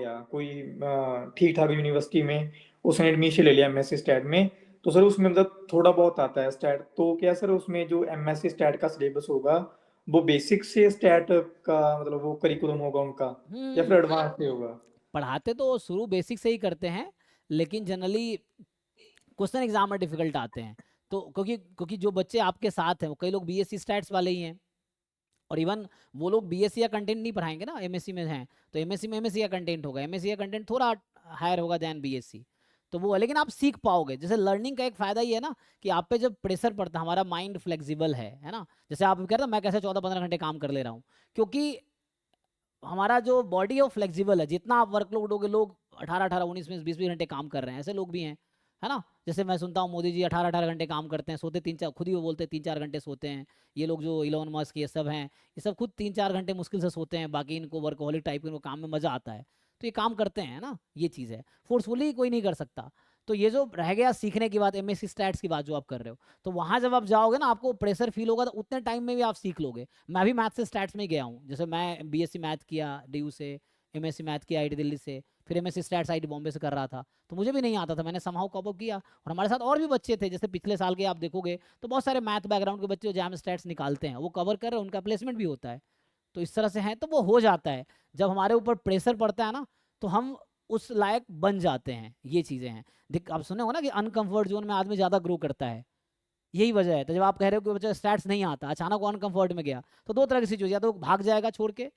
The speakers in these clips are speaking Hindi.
गया, कोई ठीक ठाक यूनिवर्सिटी में उसने एडमिशन ले लिया एमएससी स्टैट में, तो सर उसमें मतलब थोड़ा बहुत आता है स्टैट, तो क्या सर उसमें जो एमएससी स्टैट का सिलेबस होगा वो बेसिक से स्टैट का मतलब वो करिकुलम होगा उनका, या फिर हम्म। एडवांस से होगा? पढ़ाते तो शुरू बेसिक से ही करते हैं, लेकिन जनरली क्वेश्चन एग्जाम में डिफिकल्ट आते हैं। तो क्योंकि क्योंकि जो बच्चे आपके साथ हैं वो कई लोग बीएससी स्टैट्स वाले ही हैं, और इवन वो लोग बीएससी का कंटेंट नहीं पढ़ाएंगे ना, एमएससी में हैं, तो एमएससी में एमएससी का कंटेंट होगा, एमएससी का कंटेंट थोड़ा हायर होगा दैन बीएससी। तो वो लेकिन आप सीख पाओगे। जैसे लर्निंग का एक फायदा ये है ना कि आप पे जब प्रेशर पड़ता है, हमारा माइंड फ्लेक्सिबल है ना। जैसे आप कह रहे हो मैं कैसे 14-15 घंटे काम कर ले रहा हूँ, क्योंकि हमारा जो बॉडी है वो फ्लेक्सिबल है। जितना आप वर्कलोड दोगे, लोग 18-18, 19-20 घंटे काम कर रहे हैं, ऐसे लोग भी हैं, है ना। जैसे मैं सुनता हूँ मोदी जी 18-18 घंटे काम करते हैं, सोते 3-4, खुद ही वो बोलते हैं 3-4 घंटे सोते हैं। ये लोग जो इलोन मस्क ये सब हैं, ये सब खुद 3-4 घंटे मुश्किल से सोते हैं, बाकी इनको वर्कहोलिक टाइप इनको काम में मज़ा आता है, तो ये काम करते हैं ना। ये चीज़ है, फोर्सफुली कोई नहीं कर सकता। तो ये जो रह गया सीखने की बात, एमएससी स्टैट्स की बात जो आप कर रहे हो, तो वहाँ जब आप जाओगे ना आपको प्रेशर फील होगा, तो उतने टाइम में भी आप सीख लोगे। मैं भी मैथ से स्टैट्स में गया हूँ। जैसे मैं बीएससी मैथ किया डीयू से, एमएससी मैथ किया आईटी दिल्ली से, फिर एमएससी स्टैट्स आईटी बॉम्बे से कर रहा था, तो मुझे भी नहीं आता था, मैंने समहाउ कॉप अप किया। और हमारे साथ और भी बच्चे थे, जैसे पिछले साल के आप देखोगे तो बहुत सारे मैथ बैकग्राउंड के बच्चे जैम स्टैट्स निकालते हैं, वो कवर कर रहे हैं, उनका प्लेसमेंट भी होता है। तो इस तरह से है, तो वो हो जाता है। जब हमारे ऊपर प्रेशर पड़ता है ना, तो हम उस लायक बन जाते हैं। ये चीज़ें हैं। देख, आप सुने हो ना कि अनकंफर्ट जोन में आदमी ज़्यादा ग्रो करता है, यही वजह है। तो जब आप कह रहे हो कि बच्चा स्टैट्स नहीं आता, अचानक वो अनकंफर्ट में गया, तो दो तरह की सिचुएशन, या तो वो भाग जाएगा छोड़ के,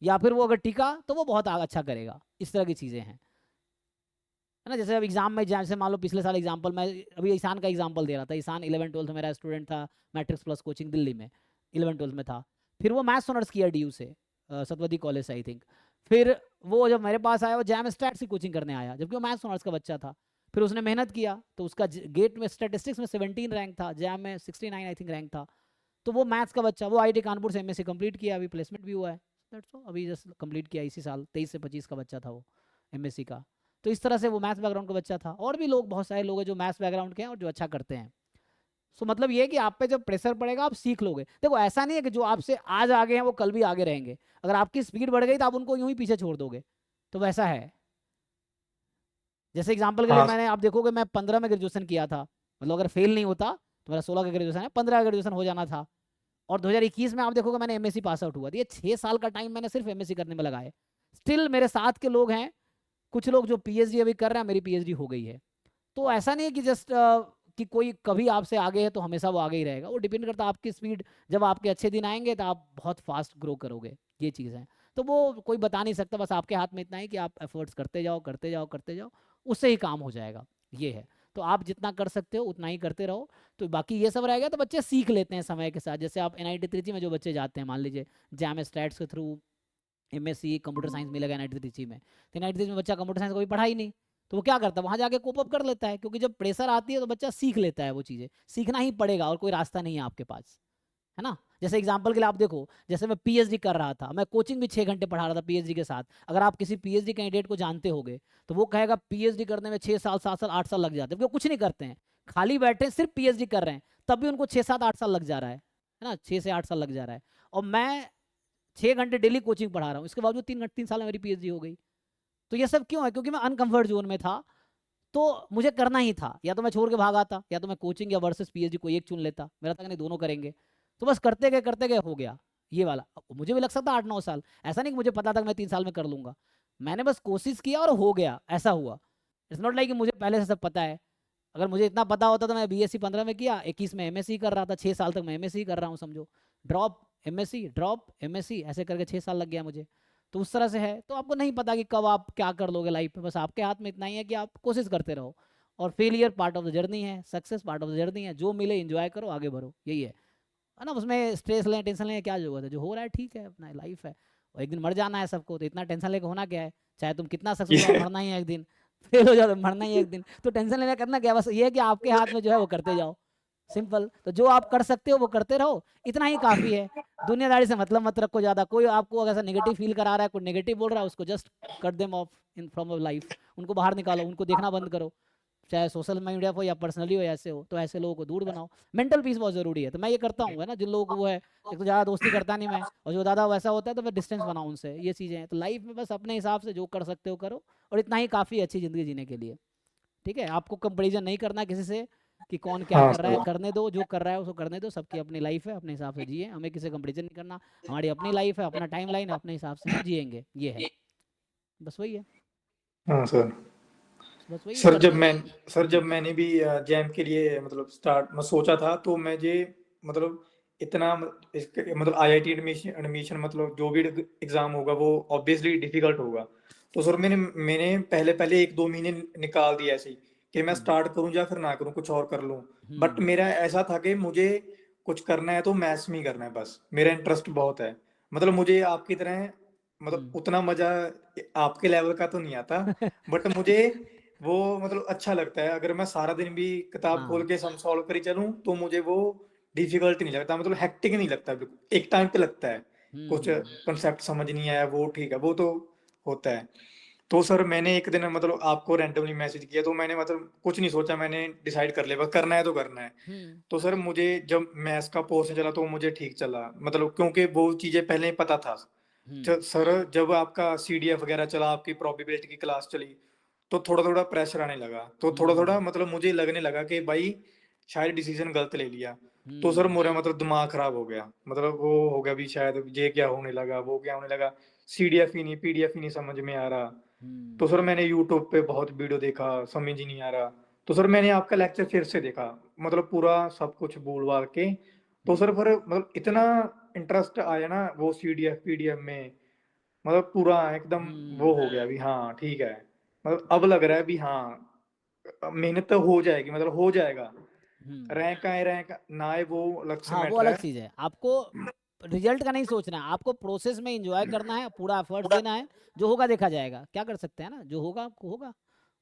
या फिर वो अगर टिका तो वो बहुत अच्छा करेगा। इस तरह की चीज़ें हैं, है ना। जैसे अब एग्जाम में, जैसे मान लो पिछले साल एग्जाम्पल, मैं अभी ईशान का एग्जाम्पल दे रहा था। ईशान 11वीं 12वीं मेरा स्टूडेंट था, मैट्रिक्स प्लस कोचिंग दिल्ली में, 11वीं 12वीं में था। फिर वो मैथ्स ऑनर्स किया डीयू से, सतवदी कॉलेज से आई थिंक। फिर वो जब मेरे पास आया, वो जैम स्टैट्स की कोचिंग करने आया, जबकि वो मैथ्स ऑनर्स का बच्चा था। फिर उसने मेहनत किया, तो उसका गेट में स्टेटिस्टिक्स में 17 रैंक था, जैम में 69 आई थिंक रैंक था। तो वो मैथ्स का बच्चा, वो आईटी कानपुर से एमएससी कंप्लीट किया, अभी प्लेसमेंट भी हुआ है। दैट्स ऑल, अभी जस्ट कंप्लीट किया इसी साल, 23 से 25 का बच्चा था वो, एमएससी का। तो इस तरह से वो मैथ्स बैकग्राउंड का बच्चा था। और भी लोग, बहुत सारे लोग हैं जो मैथ्स बैकग्राउंड के हैं और जो अच्छा करते हैं। सो मतलब ये है कि आप पे जब प्रेशर पड़ेगा आप सीख लोगे। देखो, ऐसा नहीं है कि जो आपसे आज आगे हैं वो कल भी आगे रहेंगे। अगर आपकी स्पीड बढ़ गई तो आप उनको यूं ही पीछे छोड़ दोगे, तो वैसा है। जैसे एग्जाम्पल के लिए, हाँ। मैंने, आप देखोगे मैं 15 में ग्रेजुएशन किया था, मतलब अगर फेल नहीं होता तो मेरा 16 का ग्रेजुएशन है, 15 का ग्रेजुएशन हो जाना था। और 2021 में आप देखोगे मैंने एमएससी पास आउट हुआ, तो ये 6 साल का टाइम मैंने सिर्फ एमएससी करने में लगाए। स्टिल मेरे साथ के लोग हैं, कुछ लोग जो पीएचडी अभी कर रहे हैं, मेरी पीएचडी हो गई है। तो ऐसा नहीं है कि जस्ट कि कोई कभी आपसे आगे है तो हमेशा वो आगे ही रहेगा। वो डिपेंड करता है आपकी स्पीड। जब आपके अच्छे दिन आएंगे तो आप बहुत फास्ट ग्रो करोगे। ये चीज़ है। तो वो कोई बता नहीं सकता, बस आपके हाथ में इतना है कि आप एफर्ट्स करते जाओ, करते जाओ, करते जाओ, उससे ही काम हो जाएगा। ये है। तो आप जितना कर सकते हो उतना ही करते रहो। तो बाकी ये सब रहेगा, तो बच्चे सीख लेते हैं समय के साथ। जैसे आप एनआईटी त्रिची में जो बच्चे जाते हैं, मान लीजिए जैम स्टैट्स के थ्रू एमएससी कंप्यूटर साइंस मिलेगा एनआईटी त्रिची में, तो एनआईटी त्रिची में बच्चा कंप्यूटर साइंस कभी पढ़ा ही नहीं, तो वो क्या करता है, वहाँ जाके कोप अप कर लेता है। क्योंकि जब प्रेशर आती है तो बच्चा सीख लेता है, वो चीज़ें सीखना ही पड़ेगा, और कोई रास्ता नहीं है आपके पास, है ना। जैसे एग्जाम्पल के लिए आप देखो, जैसे मैं पीएचडी कर रहा था, मैं कोचिंग भी 6 घंटे पढ़ा रहा था पीएचडी के साथ। अगर आप किसी पीएचडी कैंडिडेट को जानते होगे तो वो कहेगा पीएचडी करने में 6 साल, 7 साल, 8 साल लग जाते हैं, क्योंकि कुछ नहीं करते हैं, खाली बैठे हैं, सिर्फ पीएचडी कर रहे हैं, तब भी उनको 6, 7, 8 साल लग जा रहा है ना, 6 से 8 साल लग जा रहा है। और मैं 6 घंटे डेली कोचिंग पढ़ा रहा हूँ, इसके बावजूद 3 साल में मेरी पीएचडी हो गई। तो ये सब क्यों है? क्योंकि मैं अनकंफर्ट जोन में था, तो मुझे करना ही था। या तो मैं छोड़ के भाग आता, या तो मैं कोचिंग या वर्सेस पीएचडी कोई एक चुन लेता। मेरा था कि नहीं, दोनों करेंगे। तो बस करते गए हो गया ये वाला। मुझे भी लग सकता 8-9 साल, ऐसा नहीं कि मुझे पता था कि मैं 3 साल में कर लूंगा। मैंने बस कोशिश किया और हो गया, ऐसा हुआ। इट्स नॉट लाइक कि मुझे पहले से सब पता है। अगर मुझे इतना पता होता तो मैं बीएससी 15 में किया, 21 में एमएससी कर रहा था, 6 साल तक मैं एमएससी कर रहा हूँ समझो। ड्रॉप एमएससी, ड्रॉप एमएससी, ऐसे करके 6 साल लग गया मुझे। तो उस तरह से है। तो आपको नहीं पता कि कब आप क्या कर लोगे लाइफ में, बस आपके हाथ में इतना ही है कि आप कोशिश करते रहो। और failure part of the journey है, success part of the journey है। जो मिले एंजॉय करो, आगे बढ़ो, यही है ना। उसमें स्ट्रेस लें, टेंशन लें, क्या जरूरत है? जो हो रहा है ठीक है, अपना लाइफ है, और एक दिन मर जाना है सबको, तो इतना टेंशन लेकर होना क्या है? चाहे तुम कितना सक्सेस हो, ये मरना ही है एक दिन। फेल हो जाओ तो मरना ही है एक दिन, तो टेंशन लेना करना क्या? बस ये है कि आपके हाथ में जो है वो करते जाओ, सिंपल। तो जो आप कर सकते हो वो करते रहो, इतना ही काफ़ी है। दुनियादारी से मतलब मत रखो ज़्यादा। कोई आपको अगर ऐसा नेगेटिव फील करा रहा है, कोई नेगेटिव बोल रहा है, उसको just cut them of in from your life. उनको बाहर निकालो, उनको देखना बंद करो। चाहे सोशल मीडिया हो या पर्सनली हो, ऐसे हो, तो ऐसे लोगों को दूर बनाओ। मेंटल पीस बहुत ज़रूरी है, तो मैं ये करता हूँ है ना, जिन लोगों को वो है, एक तो ज़्यादा दोस्ती करता नहीं मैं, और जो ज़्यादा वैसा होता है तो मैं डिस्टेंस बनाऊँ उनसे। ये चीज़ें हैं, तो लाइफ में बस अपने हिसाब से जो कर सकते हो करो, और इतना ही काफ़ी अच्छी ज़िंदगी जीने के लिए। ठीक है, आपको कंपेरिजन नहीं करना किसी से कि कौन क्या हाँ कर रहा है, सर। करने दो, जो कर रहा है उसको करने दो, सबकी अपनी लाइफ है, अपने हिसाब से जिए, हमें किसी से कंपेरिजन नहीं करना। हमारी अपनी लाइफ है, अपना टाइम लाइन है, अपने हिसाब से हम जिएंगे, ये है, बस वही है, हाँ सर। बस वही सर करते जब हैं। मैं सर हम्म जब मैंने भी जैम के लिए मतलब स्टार्ट मैं सोचा था, तो मुझे मतलब इतना इसके मतलब आईआईटी एडमिशन एडमिशन मतलब जो भी एग्जाम होगा वो ऑब्वियसली डिफिकल्ट होगा। तो सर मैंने मैंने पहले पहले 1-2 महीने निकाल दिया ऐसे ही कि मैं हम्म स्टार्ट करूं या फिर ना करूं, कुछ और कर लूं। बट हम्म मेरा ऐसा था कि मुझे कुछ करना है तो मैथ्स में ही करना है, बस मेरा इंटरेस्ट बहुत है। मतलब मुझे आपकी तरह मतलब हम्म उतना मजा आपके लेवल का तो नहीं आता, बट मुझे वो मतलब अच्छा लगता है। अगर मैं सारा दिन भी किताब खोल हाँ। के सम सॉल्व करी चलूं तो मुझे वो डिफिकल्ट नहीं लगता, मतलब हेक्टिक नहीं लगता बिल्कुल। एक टाइम पे लगता है कुछ हम्म कंसेप्ट समझ नहीं आया, वो ठीक है, वो तो होता है। तो सर मैंने एक दिन मतलब आपको रैंडमली मैसेज किया, तो मैंने मतलब कुछ नहीं सोचा, मैंने डिसाइड कर लिया बस करना है तो करना है। हम्म तो सर मुझे जब मैथ्स का पोर्शन चला तो मुझे ठीक चला, मतलब क्योंकि वो चीजें पहले ही पता था। हम्म सर जब आपका सीडीएफ वगैरह चला, आपकी प्रोबेबिलिटी की क्लास चली, तो थोड़ा थोड़ा प्रेशर आने लगा, तो थोड़ा थोड़ा हम्म मतलब मुझे लगने लगा कि भाई शायद डिसीजन गलत ले लिया। तो सर हम्म मेरा मतलब दिमाग खराब हो गया, मतलब वो हो गया भी शायद ये क्या होने लगा, वो क्या होने लगा, सीडीएफ ही नहीं पीडीएफ ही नहीं समझ में आ रहा। तो हम्म सर मैंने यूट्यूब पे बहुत वीडियो देखा, समझ ही नहीं आ रहा। तो सर मैंने आपका लेक्चर फिर से देखा, मतलब पूरा सब कुछ भूल भाल के। तो सर हम्म फिर मतलब इतना इंटरेस्ट आया ना वो सीडीएफ पीडीएफ में, मतलब पूरा एकदम वो हो गया भी हाँ ठीक है। मतलब अब लग रहा है भी हाँ मेहनत तो हो जाएगी, मतलब हो जाएगा। हम्म रैंक आए रैंक ना आए वो अलग से हाँ, वो मैटर अलग है। चीज़ है। आपको रिजल्ट का नहीं सोचना है, आपको प्रोसेस में एंजॉय करना है, पूरा एफर्ट्स देना है। जो होगा देखा जाएगा, क्या कर सकते हैं ना, जो होगा आपको होगा।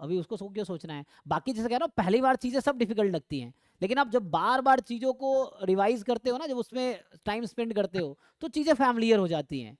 अभी उसको क्यों सोचना है। बाकी जैसे कह रहा हूँ, पहली बार चीज़ें सब डिफिकल्ट लगती हैं, लेकिन आप जब बार बार चीज़ों को रिवाइज करते हो ना, जब उसमें टाइम स्पेंड करते हो, तो चीज़ें फैमिलियर हो जाती हैं।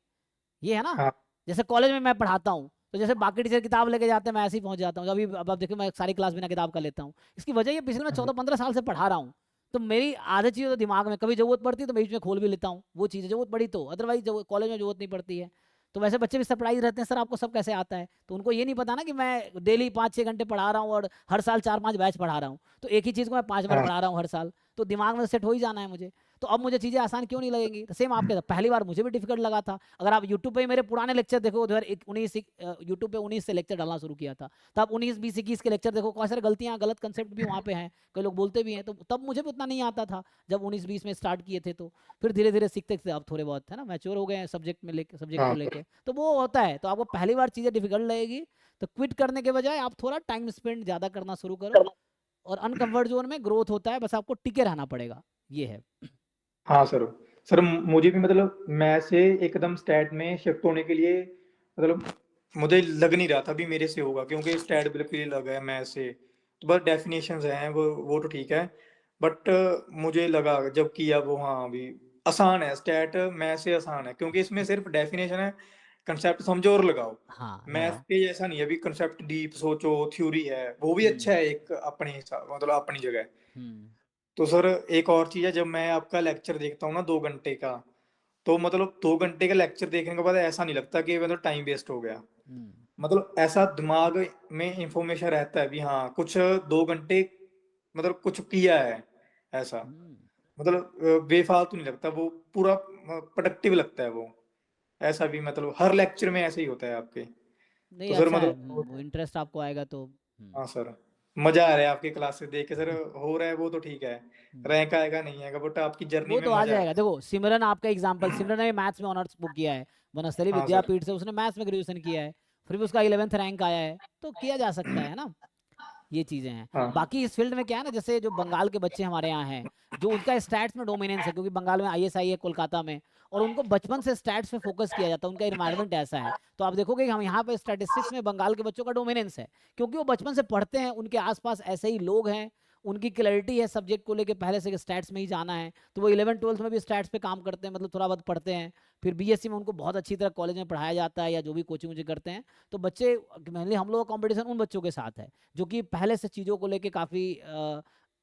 ये है ना। हाँ जैसे कॉलेज में मैं पढ़ाता हूँ, तो जैसे बाकी टीचर किताब लेके जाते हैं, मैं ऐसे ही पहुंच जाता हूँ। अभी अब आप देखिए, मैं सारी क्लास बिना किताब का लेता हूँ। इसकी वजह ये, पिछले मैं 14-15 साल से पढ़ा रहा हूँ, तो मेरी आधी चीज़ें तो दिमाग में, कभी जरूरत पड़ती है तो बीच में खोल भी लेता हूँ वो चीज़ें, जरूरत पड़ी तो, अदरवाइज कॉलेज में जरूरत नहीं पड़ती है। तो वैसे बच्चे भी सरप्राइज रहते हैं, सर आपको सब कैसे आता है। तो उनको ये नहीं पता ना कि मैं डेली 5-6 घंटे पढ़ा रहा हूँ, और हर साल 4-5 बैच पढ़ा रहा हूँ, तो एक ही चीज़ को मैं 5 बार हाँ पढ़ा रहा हूँ हर साल, तो दिमाग में सेट हो ही जाना है मुझे। तो अब मुझे चीज़ें आसान क्यों नहीं लगेंगी। तो सेम आपके साथ, पहली बार मुझे भी डिफिकल्ट लगा था। अगर आप यूट्यूब पे ही मेरे पुराने लेक्चर देखो, 2019 यूट्यूब पे 19 से लेक्चर डालना शुरू किया था, तो आप 19-20-21 के लेक्चर देखो, कौन सारे गलतियाँ, गलत कंसेप्ट भी वहाँ पे हैं, कई लोग बोलते भी हैं। तो तब मुझे भी उतना नहीं आता था जब 19-20 में स्टार्ट किए थे। तो फिर धीरे धीरे सीखते सीखते अब थोड़े बहुत है ना मैच्योर हो गए हैं सब्जेक्ट में लेके, सब्जेक्ट को हाँ लेके। तो वो होता है। तो आपको पहली बार चीज़ें डिफिकल्ट लगेगी, तो क्विट करने के बजाय आप थोड़ा टाइम स्पेंड ज़्यादा करना शुरू करो, और अनकम्फर्ट जोन में ग्रोथ होता है, बस आपको टिके रहना पड़ेगा, ये है। हाँ सर। सर मुझे भी मतलब मैं से एकदम स्टैट में शिफ्ट होने के लिए मतलब मुझे लग नहीं रहा था भी मेरे से होगा, क्योंकि स्टैट बिल्कुल ही लगा है मैं से। तो बस डेफिनेशंस हैं वो तो ठीक है, बट मुझे लगा जब किया वो हाँ भी आसान है स्टैट, मैं से आसान है क्योंकि इसमें सिर्फ डेफिनेशन है, कंसेप्ट समझो और लगाओ। हाँ, मैथ लगाओ। के जैसा नहीं है, अभी कंसेप्ट डीप सोचो, थ्योरी है, वो भी अच्छा हम्म है एक अपने हिसाब मतलब अपनी जगह। हम्म तो सर एक और चीज़ है, जब मैं आपका लेक्चर देखता हूँ ना 2 घंटे का, तो मतलब 2 घंटे का लेक्चर देखने के बाद ऐसा नहीं लगता कि मतलब टाइम वेस्ट हो गया। हम्म मतलब ऐसा दिमाग में इंफॉर्मेशन रहता है भी हाँ कुछ 2 घंटे मतलब कुछ किया है ऐसा, हम्म मतलब बेफालतू नहीं लगता वो, पूरा प्रोडक्टिव लगता है वो। ऐसा भी मतलब हर लेक्चर में ऐसे ही होता है आपके। नहीं, तो सर अच्छा है। मतलब वो इंटरेस्ट आपको आएगा तो। हाँ सर, मजा आ रहा है आपकी क्लासेस देख के सर, हो रहा है वो तो ठीक है। हम्म। रैंक आएगा नहीं आएगा, बट आपकी जर्नी वो में तो आ मजा जाएगा। है। देखो सिमरन आपका एग्जांपल, सिमरन ने मैथ्स में ऑनर्स बुक किया है, वनस्थली हाँ सर। विद्यापीठ से उसने मैथ्स में ग्रेजुएशन किया है, फिर भी उसका 11th रैंक आया है, तो किया जा सकता है ना। ये चीज़ें हैं। हाँ बाकी इस फील्ड में क्या है ना, जैसे जो बंगाल के बच्चे हमारे यहाँ हैं, जो उनका स्टैट्स में डोमिनेंस है, क्योंकि बंगाल में आईएसआई है कोलकाता में, और उनको बचपन से स्टैट्स पे फोकस किया जाता है, उनका इन्वायरमेंट ऐसा है। तो आप देखोगे कि हम यहाँ पे स्टैटिस्टिक्स में बंगाल के बच्चों का डोमिनेंस है, क्योंकि वो बचपन से पढ़ते हैं, उनके आसपास ऐसे ही लोग हैं, उनकी क्लैरिटी है सब्जेक्ट को लेके पहले से स्टैट्स में ही जाना है, तो वो 11th-12th में भी स्टैट्स पे काम करते हैं, मतलब थोड़ा बहुत पढ़ते हैं। फिर बीएससी में उनको बहुत अच्छी तरह कॉलेज में पढ़ाया जाता है या जो भी कोचिंग वोचिंग करते हैं, तो बच्चे मेनली हम लोग का कॉम्पिटिशन उन बच्चों के साथ है जो कि पहले से चीज़ों को लेके काफ़ी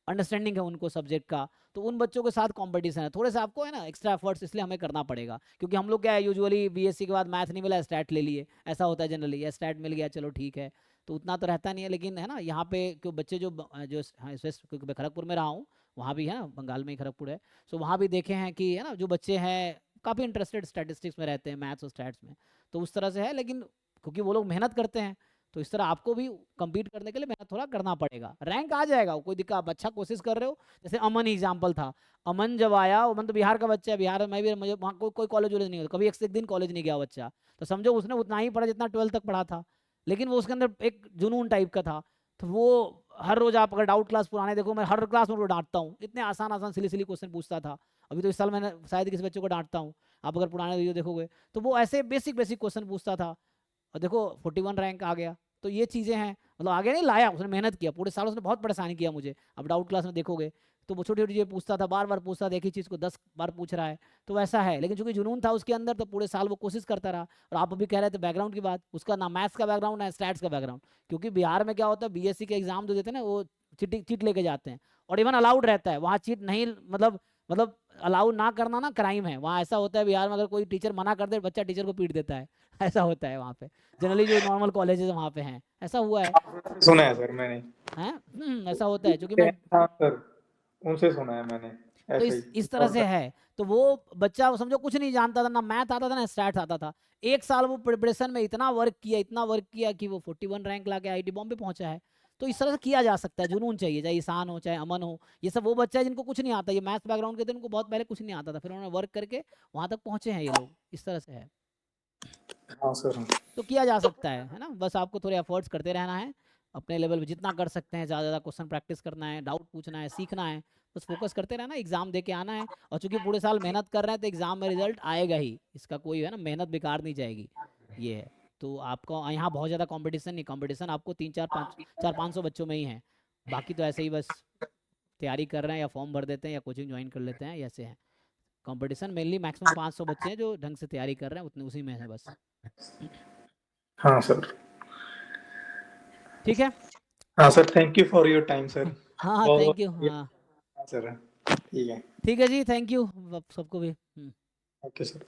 अंडरस्टैंडिंग है उनको सब्जेक्ट का, तो उन बच्चों के साथ कंपटीशन है। थोड़े से आपको है ना एक्स्ट्रा एफर्ट्स इसलिए हमें करना पड़ेगा, क्योंकि हम लोग क्या है यूजुअली बीएससी के बाद मैथ नहीं मिला स्टैट ले लिए, ऐसा होता है जनरली, या स्टैट मिल गया चलो ठीक है, तो उतना तो रहता नहीं है। लेकिन है ना यहाँ पे क्यों बच्चे जो हाँ क्योंकि मैं खड़गपुर में रहा हूँ, वहाँ भी है ना, बंगाल में ही खड़गपुर है, सो वहाँ भी देखे हैं कि है ना जो बच्चे हैं काफ़ी इंटरेस्टेड स्टैटिस्टिक्स में रहते हैं, मैथ्स और स्टैट्स में, तो उस तरह से है। लेकिन क्योंकि वो लोग मेहनत करते हैं, तो इस तरह आपको भी compete करने के लिए मेहनत थोड़ा करना पड़ेगा। रैंक आ जाएगा, कोई दिक्कत, आप अच्छा कोशिश कर रहे हो। जैसे अमन एग्जाम्पल था, अमन जब आया, अमन तो बिहार का बच्चा है, बिहार में भी मुझे वहाँ कोई कॉलेज वॉलेज नहीं होता, कभी एक दिन कॉलेज नहीं गया बच्चा, तो समझो उसने उतना ही पढ़ा जितना 12th तक पढ़ा था, लेकिन वो उसके अंदर एक जुनून टाइप का था। तो वो हर रोज, आप अगर डाउट क्लास पुराने देखो, मैं हर क्लास में उनको डांटता हूँ, इतने आसान आसान सिली सिली क्वेश्चन पूछता था। अभी तो इस साल मैंने शायद किसी बच्चों को डांटता हूँ, आप अगर पुराने वीडियो देखोगे तो वो ऐसे बेसिक बेसिक क्वेश्चन पूछता था, और देखो 41 रैंक आ गया। तो ये चीज़ें हैं, मतलब आगे नहीं लाया, उसने मेहनत किया पूरे साल, उसने बहुत परेशान किया मुझे। अब डाउट क्लास में देखोगे तो वो छोटी छोटी चीज़ें पूछता था, बार बार पूछता था, एक ही चीज़ को 10 बार पूछ रहा है, तो वैसा है। लेकिन चूंकि जुनून था उसके अंदर, तो पूरे साल वो कोशिश करता रहा। और आप अभी कह रहे थे बैकग्राउंड की बात, उसका ना मैथ्स का बैकग्राउंड ना स्टैट्स का बैकग्राउंड, क्योंकि बिहार में क्या होता है, बीएससी के एग्जाम जो देते हैं ना, वो चीट लेके जाते हैं, और इवन अलाउड रहता है वहाँ चीट नहीं, मतलब अलाउ ना करना ना क्राइम है वहाँ। ऐसा होता है बिहार में, अगर कोई टीचर मना कर दे, बच्चा टीचर को पीट देता है ऐसा होता है वहाँ पे, जनरली जो नॉर्मल कॉलेजेस वहाँ पे हैं, ऐसा हुआ है। सुना है सर मैंने। हैं ऐसा होता है, क्योंकि मैं हाँ सर, उनसे सुना है मैंने तो ऐसे ही। इस तरह से है। तो वो बच्चा वो समझो कुछ नहीं जानता था, ना मैथ आता था ना स्टैट्स आता था, एक साल वो प्रिपरेशन में इतना वर्क किया, इतना वर्क किया कि वो 41 रैंक ला के आईआईटी बॉम्बे पहुंचा है। तो इस तरह से किया जा सकता है, जुनून चाहिए, चाहे ईशान हो चाहे अमन हो, ये सब वो बच्चा है जिनको कुछ नहीं आता, ये मैथ्स बैकग्राउंड के थे, उनको बहुत पहले कुछ नहीं आता था, फिर उन्होंने वर्क करके वहां तक पहुंचे हैं ये लोग, इस तरह से है। हाँ सर। तो किया जा सकता है ना, बस आपको थोड़े एफर्ट्स करते रहना है, अपने लेवल पे जितना कर सकते हैं, ज़्यादा ज़्यादा क्वेश्चन प्रैक्टिस करना है, डाउट पूछना है, सीखना है, बस फोकस करते रहना, एग्जाम दे के आना है। और चूंकि पूरे साल मेहनत कर रहे हैं तो एग्जाम में रिजल्ट आएगा ही, इसका कोई है ना, मेहनत बेकार नहीं जाएगी, ये है। तो आपको यहाँ बहुत ज़्यादा कंपटीशन नहीं, कंपटीशन आपको 400-500 बच्चों में ही है, बाकी तो ऐसे ही बस तैयारी कर रहे हैं, या फॉर्म भर देते हैं, या कोचिंग ज्वाइन कर लेते हैं, ऐसे हैं। कंपटीशन मेनली मैक्सिमम 500 बच्चे हैं जो ढंग से तैयारी कर रहे हैं, उतने उसी में है बस। हाँ सर। ठीक है। हाँ sir, thank you for your time sir. हाँ हाँ, बहुत थैंक यू। बहुत हाँ सर। ठीक है। ठीक है जी, थैंक यू सबको भी। Okay sir.